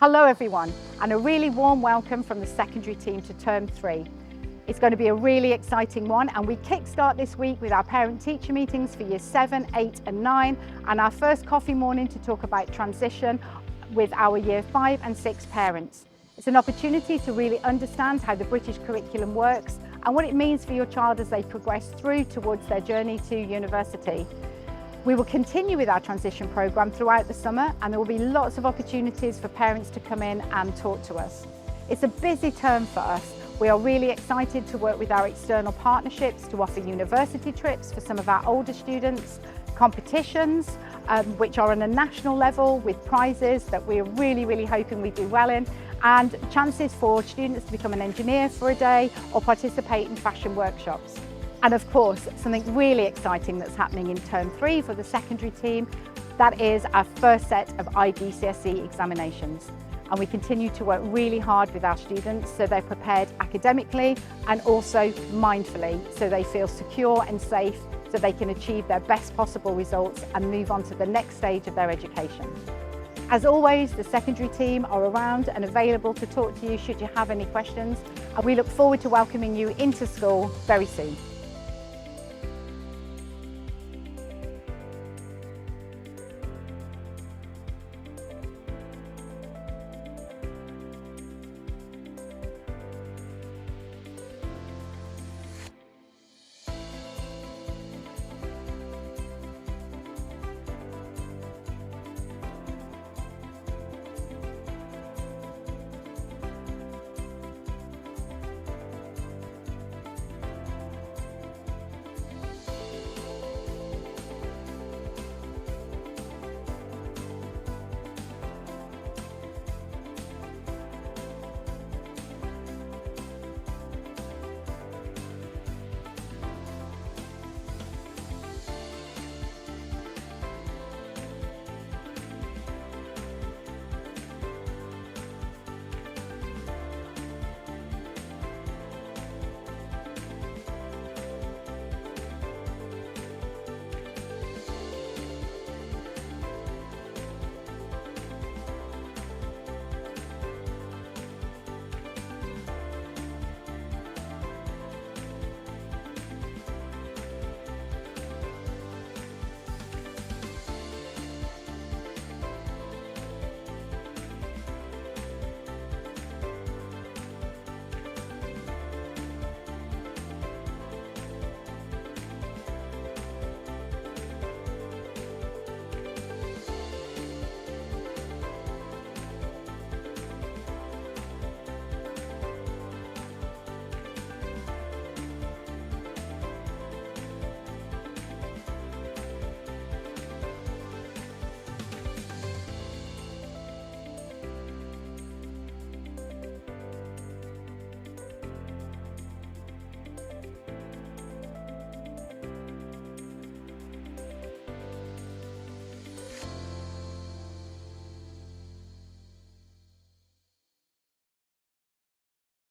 Hello everyone, and a really warm welcome from the secondary team to Term 3. It's going to be a really exciting one, and we kickstart this week with our parent-teacher meetings for Year 7, 8 and 9, and our first coffee morning to talk about transition with our Year 5 and 6 parents. It's an opportunity to really understand how the British curriculum works and what it means for your child as they progress through towards their journey to university. We will continue with our transition programme throughout the summer, and there will be lots of opportunities for parents to come in and talk to us. It's a busy term for us. We are really excited to work with our external partnerships to offer university trips for some of our older students, competitions which are on a national level with prizes that we're really hoping we do well in, and chances for students to become an engineer for a day or participate in fashion workshops. And of course, something really exciting that's happening in Term 3 for the secondary team, that is our first set of IGCSE examinations. And we continue to work really hard with our students so they're prepared academically and also mindfully, so they feel secure and safe, so they can achieve their best possible results and move on to the next stage of their education. As always, the secondary team are around and available to talk to you should you have any questions, and we look forward to welcoming you into school very soon.